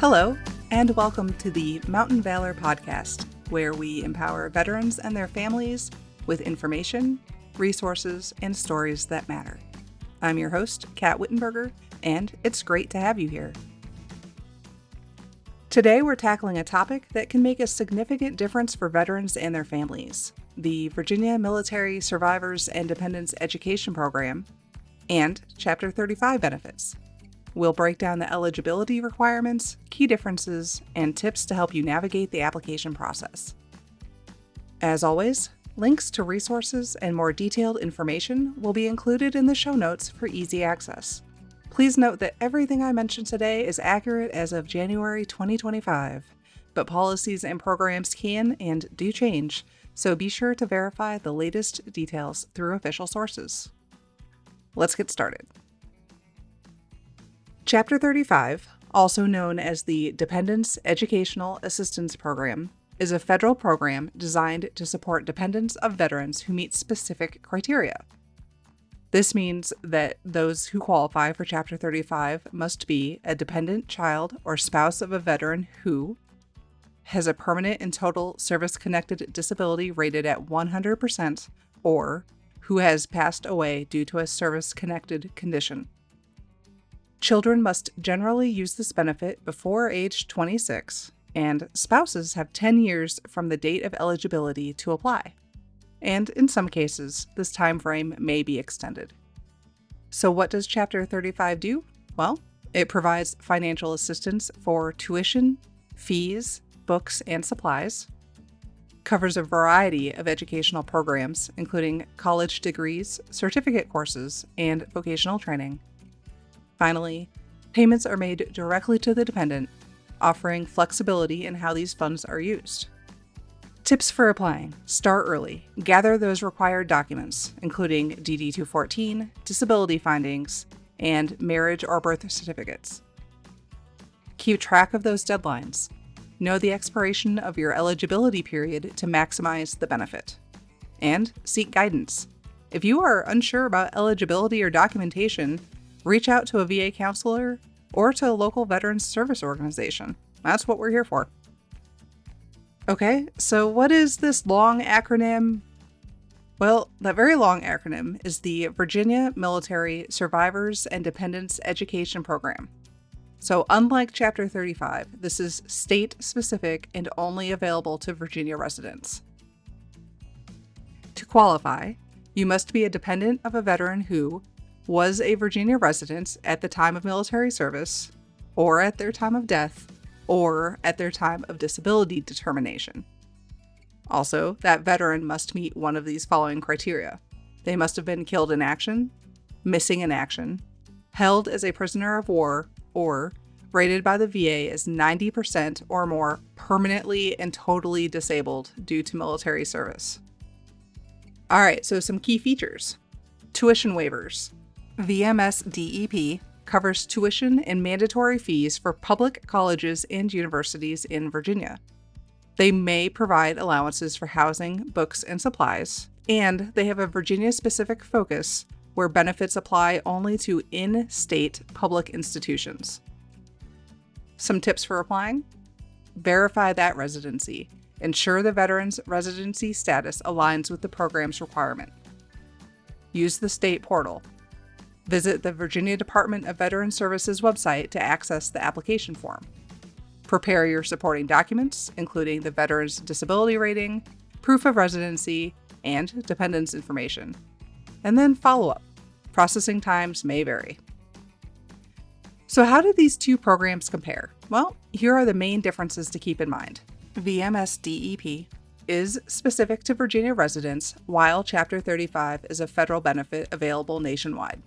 Hello, and welcome to the Mountain Valor podcast, where we empower veterans and their families with information, resources, and stories that matter. I'm your host, Kat Wittenberger, and it's great to have you here. Today, we're tackling a topic that can make a significant difference for veterans and their families: the Virginia Military Survivors and Dependents Education Program and Chapter 35 benefits. We'll break down the eligibility requirements, key differences, and tips to help you navigate the application process. As always, links to resources and more detailed information will be included in the show notes for easy access. Please note that everything I mentioned today is accurate as of January 2025, but policies and programs can and do change, so be sure to verify the latest details through official sources. Let's get started. Chapter 35, also known as the Dependents Educational Assistance Program, is a federal program designed to support dependents of veterans who meet specific criteria. This means that those who qualify for Chapter 35 must be a dependent child or spouse of a veteran who has a permanent and total service-connected disability rated at 100% or who has passed away due to a service-connected condition. Children must generally use this benefit before age 26, and spouses have 10 years from the date of eligibility to apply. And in some cases, this time frame may be extended. So what does Chapter 35 do? Well, it provides financial assistance for tuition, fees, books, and supplies, covers a variety of educational programs, including college degrees, certificate courses, and vocational training. Finally, payments are made directly to the dependent, offering flexibility in how these funds are used. Tips for applying: start early. Gather those required documents, including DD-214, disability findings, and marriage or birth certificates. Keep track of those deadlines. Know the expiration of your eligibility period to maximize the benefit. And seek guidance. If you are unsure about eligibility or documentation, reach out to a VA counselor or to a local veterans service organization. That's what we're here for. Okay, so what is this long acronym? Well, that very long acronym is the Virginia Military Survivors and Dependents Education Program. So unlike Chapter 35, this is state-specific and only available to Virginia residents. To qualify, you must be a dependent of a veteran who was a Virginia resident at the time of military service, or at their time of death, or at their time of disability determination. Also, that veteran must meet one of these following criteria. They must have been killed in action, missing in action, held as a prisoner of war, or rated by the VA as 90% or more permanently and totally disabled due to military service. All right, so some key features. Tuition waivers. VMSDEP covers tuition and mandatory fees for public colleges and universities in Virginia. They may provide allowances for housing, books, and supplies, and they have a Virginia-specific focus where benefits apply only to in-state public institutions. Some tips for applying: verify that residency. Ensure the veteran's residency status aligns with the program's requirement. Use the state portal. Visit the Virginia Department of Veteran Services website to access the application form. Prepare your supporting documents, including the veteran's disability rating, proof of residency, and dependents information. And then follow up. Processing times may vary. So how do these two programs compare? Well, here are the main differences to keep in mind. VMSDEP is specific to Virginia residents, while Chapter 35 is a federal benefit available nationwide.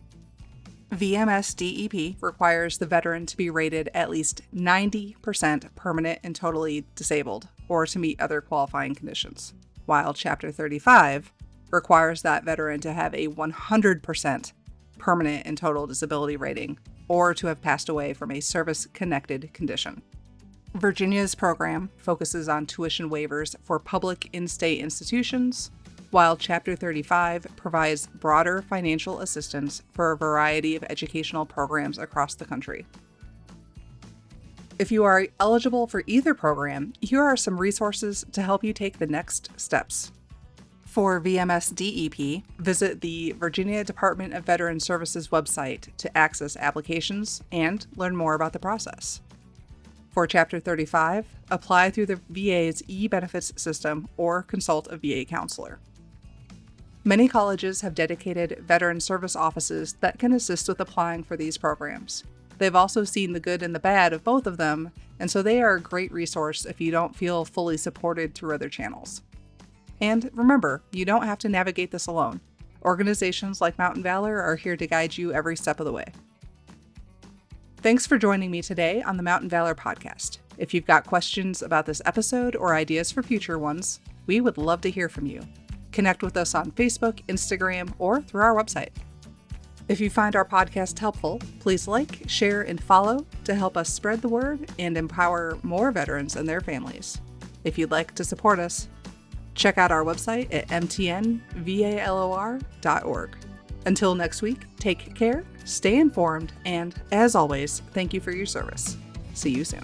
VMSDEP requires the veteran to be rated at least 90% permanent and totally disabled, or to meet other qualifying conditions, while Chapter 35 requires that veteran to have a 100% permanent and total disability rating, or to have passed away from a service-connected condition. Virginia's program focuses on tuition waivers for public in-state institutions, while Chapter 35 provides broader financial assistance for a variety of educational programs across the country. If you are eligible for either program, here are some resources to help you take the next steps. For VMSDEP, visit the Virginia Department of Veteran Services website to access applications and learn more about the process. For Chapter 35, apply through the VA's e-benefits system or consult a VA counselor. Many colleges have dedicated veteran service offices that can assist with applying for these programs. They've also seen the good and the bad of both of them, and so they are a great resource if you don't feel fully supported through other channels. And remember, you don't have to navigate this alone. Organizations like Mountain Valor are here to guide you every step of the way. Thanks for joining me today on the Mountain Valor podcast. If you've got questions about this episode or ideas for future ones, we would love to hear from you. Connect with us on Facebook, Instagram, or through our website. If you find our podcast helpful, please like, share, and follow to help us spread the word and empower more veterans and their families. If you'd like to support us, check out our website at mtnvalor.org. Until next week, take care, stay informed, and as always, thank you for your service. See you soon.